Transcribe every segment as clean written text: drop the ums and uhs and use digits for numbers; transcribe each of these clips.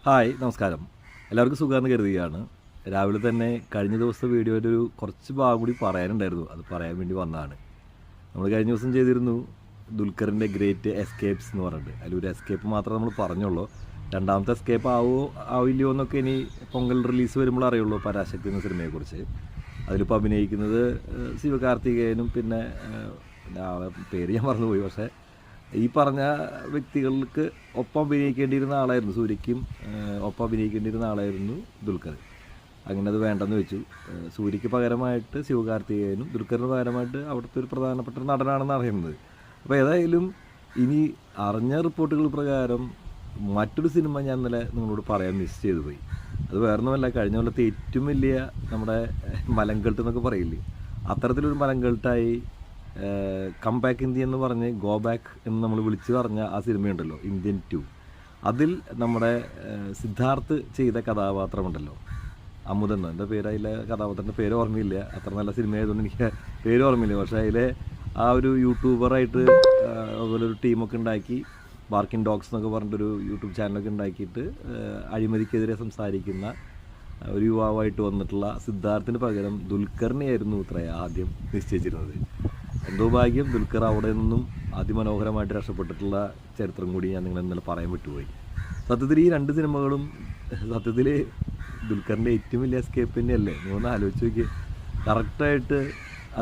Hi, നമസ്കാരം. എല്ലാവർക്കും സുഖമാണെന്ന് കരുതുകയാണ്. രാവിലെ തന്നെ കഴിഞ്ഞ ദിവസത്തെ വീഡിയോയിൽ കുറച്ച് ഭാഗം കൂടി പറയാനുണ്ടായിരുന്നു. അത് പറയാൻ വേണ്ടി വന്നതാണ്. നമ്മൾ കഴിഞ്ഞ ദിവസം ചെയ്തിരുന്നു ദുൽഖറിൻ്റെ ഗ്രേറ്റ് എസ്കേപ്സ് എന്ന് പറഞ്ഞിട്ട്. അതിലൊരു എസ്കേപ്പ് മാത്രമേ നമ്മൾ പറഞ്ഞുള്ളൂ. രണ്ടാമത്തെ എസ്കേപ്പ് ആവില്ലയോ എന്നൊക്കെ ഇനി പൊങ്കൽ റിലീസ് വരുമ്പോൾ അറിയുള്ളൂ പരാശക്തി എന്ന സിനിമയെക്കുറിച്ച്. അതിലിപ്പോൾ അഭിനയിക്കുന്നത് ശിവകാർത്തികേയനും പിന്നെ ആളെ പേര് ഞാൻ മറന്നുപോയി. പക്ഷേ ഈ പറഞ്ഞ വ്യക്തികൾക്ക് ഒപ്പം അഭിനയിക്കേണ്ടിയിരുന്ന ആളായിരുന്നു, സൂര്യയ്ക്കും ഒപ്പം അഭിനയിക്കേണ്ടിയിരുന്ന ആളായിരുന്നു ദുൽഖർ. അങ്ങനെ അത് വേണ്ടെന്ന് വെച്ചു. സൂര്യയ്ക്ക് പകരമായിട്ട് ശിവകാർത്തികേയനും ദുൽഖറിന് പകരമായിട്ട് അവിടുത്തെ ഒരു പ്രധാനപ്പെട്ട നടനാണെന്ന് അറിയുന്നത്. അപ്പോൾ ഏതായാലും ഇനി അറിഞ്ഞ റിപ്പോർട്ടുകൾ പ്രകാരം മറ്റൊരു സിനിമ ഞാൻ ഇന്നലെ നിങ്ങളോട് പറയാൻ മിസ് ചെയ്തു പോയി. അത് വേറൊന്നുമല്ല, കഴിഞ്ഞ കൊല്ലത്തെ ഏറ്റവും വലിയ നമ്മുടെ മലങ്കൾട്ട് എന്നൊക്കെ പറയില്ലേ, അത്തരത്തിലൊരു മലങ്കൾട്ടായി കം ബാക്ക് ഇന്ത്യ എന്ന് പറഞ്ഞ് ഗോ ബാക്ക് എന്ന് നമ്മൾ വിളിച്ച് പറഞ്ഞ ആ സിനിമയുണ്ടല്ലോ, ഇന്ത്യൻ 2. അതിൽ നമ്മുടെ സിദ്ധാർത്ഥ് ചെയ്ത കഥാപാത്രമുണ്ടല്ലോ, അമുതെന്നോ എന്താ പേര്, അതിലെ കഥാപാത്രത്തിൻ്റെ പേര് ഓർമ്മയില്ല. അത്ര നല്ല സിനിമ ആയതുകൊണ്ട് എനിക്ക് പേര് ഓർമ്മയില്ല. പക്ഷേ അതിലെ ആ ഒരു യൂട്യൂബറായിട്ട് അതുപോലെ ഒരു ടീമൊക്കെ ഉണ്ടാക്കി, ബാർക്കിംഗ് ഡോഗ്സ് എന്നൊക്കെ പറഞ്ഞിട്ടൊരു യൂട്യൂബ് ചാനലൊക്കെ ഉണ്ടാക്കിയിട്ട് അഴിമതിക്കെതിരെ സംസാരിക്കുന്ന ഒരു യുവാവായിട്ട് വന്നിട്ടുള്ള സിദ്ധാർത്ഥിന് പകരം ദുൽഖറിനെയായിരുന്നു ആദ്യം നിശ്ചയിച്ചിരുന്നത്. എന്തോ ഭാഗ്യം, ദുൽഖർ അവിടെ നിന്നും അതിമനോഹരമായിട്ട് രക്ഷപ്പെട്ടിട്ടുള്ള ചരിത്രം കൂടി ഞാൻ നിങ്ങളെ ഇന്നലെ പറയാൻ വിട്ടുപോയി. സത്യത്തിൽ ഈ രണ്ട് സിനിമകളും സത്യത്തിൽ ദുൽഖറിൻ്റെ ഏറ്റവും വലിയ എസ്കേപ്പ് തന്നെയല്ലേ? നിങ്ങളൊന്ന് ആലോചിച്ച് നോക്കിയേ. കറക്റ്റായിട്ട്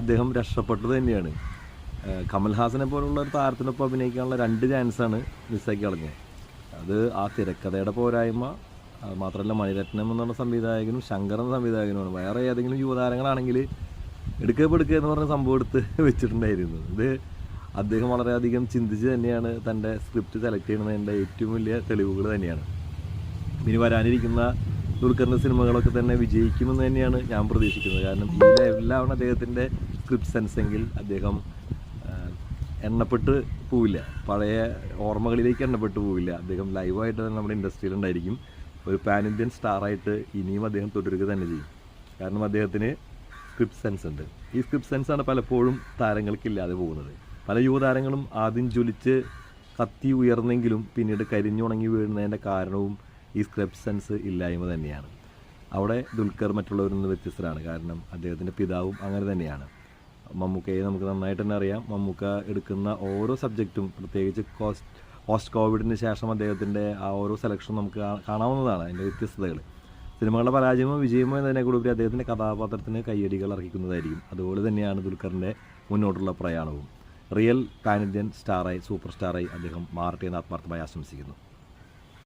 അദ്ദേഹം രക്ഷപ്പെട്ടത് തന്നെയാണ്. കമൽഹാസനെ പോലുള്ള ഒരു താരത്തിനൊപ്പം അഭിനയിക്കാനുള്ള 2 ചാൻസാണ് മിസ്സാക്കി കളഞ്ഞത്. അത് ആ തിരക്കഥയുടെ പോരായ്മ മാത്രമല്ല, മണിരത്നം എന്നുള്ള സംവിധായകനും ശങ്കർ എന്ന സംവിധായകനുമാണ്. വേറെ ഏതെങ്കിലും യുവതാരങ്ങളാണെങ്കിൽ എടുക്കുക എന്ന് പറഞ്ഞ സംഭവം എടുത്ത് വെച്ചിട്ടുണ്ടായിരുന്നു. ഇത് അദ്ദേഹം വളരെയധികം ചിന്തിച്ച് തന്നെയാണ് തൻ്റെ സ്ക്രിപ്റ്റ് സെലക്ട് ചെയ്യുന്നതിൻ്റെ ഏറ്റവും വലിയ തെളിവുകൾ തന്നെയാണ്. ഇനി വരാനിരിക്കുന്ന ദുൽഖറിൻ്റെ സിനിമകളൊക്കെ തന്നെ വിജയിക്കുമെന്ന് തന്നെയാണ് ഞാൻ പ്രതീക്ഷിക്കുന്നത്. കാരണം ഈ ലെവലിലാണ് അദ്ദേഹത്തിൻ്റെ സ്ക്രിപ്റ്റ് സെൻസെങ്കിൽ അദ്ദേഹം എണ്ണപ്പെട്ട് പോവില്ല, പഴയ ഓർമ്മകളിലേക്ക് എണ്ണപ്പെട്ട് പോവില്ല. അദ്ദേഹം ലൈവായിട്ട് തന്നെ നമ്മുടെ ഇൻഡസ്ട്രിയിലുണ്ടായിരിക്കും. ഒരു പാൻ ഇന്ത്യൻ സ്റ്റാറായിട്ട് ഇനിയും അദ്ദേഹം തുടരുക തന്നെ ചെയ്യും. കാരണം അദ്ദേഹത്തിന് സ്ക്രിപ്റ്റ് സെൻസ് ഉണ്ട്. ഈ സ്ക്രിപ്റ്റ് സെൻസാണ് പലപ്പോഴും താരങ്ങൾക്കില്ലാതെ പോകുന്നത്. പല യുവതാരങ്ങളും ആദ്യം ജ്വലിച്ച് കത്തി ഉയർന്നെങ്കിലും പിന്നീട് കരിഞ്ഞുണങ്ങി വീഴുന്നതിൻ്റെ കാരണവും ഈ സ്ക്രിപ്റ്റ് സെൻസ് ഇല്ലായ്മ തന്നെയാണ്. അവിടെ ദുൽഖർ മറ്റുള്ളവരിൽ നിന്ന് വ്യത്യസ്തരാണ്. കാരണം അദ്ദേഹത്തിൻ്റെ പിതാവും അങ്ങനെ തന്നെയാണ്. മമ്മൂക്കയെ നമുക്ക് നന്നായിട്ട് തന്നെ അറിയാം. മമ്മൂക്ക എടുക്കുന്ന ഓരോ സബ്ജക്റ്റും, പ്രത്യേകിച്ച് പോസ്റ്റ് കോവിഡിന് ശേഷം അദ്ദേഹത്തിൻ്റെ ആ ഓരോ സെലക്ഷനും നമുക്ക് കാണാവുന്നതാണ്, അതിൻ്റെ വ്യത്യസ്തതകൾ. സിനിമകളുടെ പരാജയമോ വിജയമോ എന്നതിനെക്കുറിച്ച് അദ്ദേഹത്തിൻ്റെ കഥാപാത്രത്തിന് കയ്യടികൾ അർഹിക്കുന്നതായിരിക്കും. അതുപോലെ തന്നെയാണ് ദുൽഖറിൻ്റെ മുന്നോട്ടുള്ള പ്രയാണവും. റിയൽ പാൻ ഇന്ത്യൻ സ്റ്റാറായി, സൂപ്പർ സ്റ്റാറായി അദ്ദേഹം മാറട്ടെ എന്ന് ആത്മാർത്ഥമായി ആശംസിക്കുന്നു.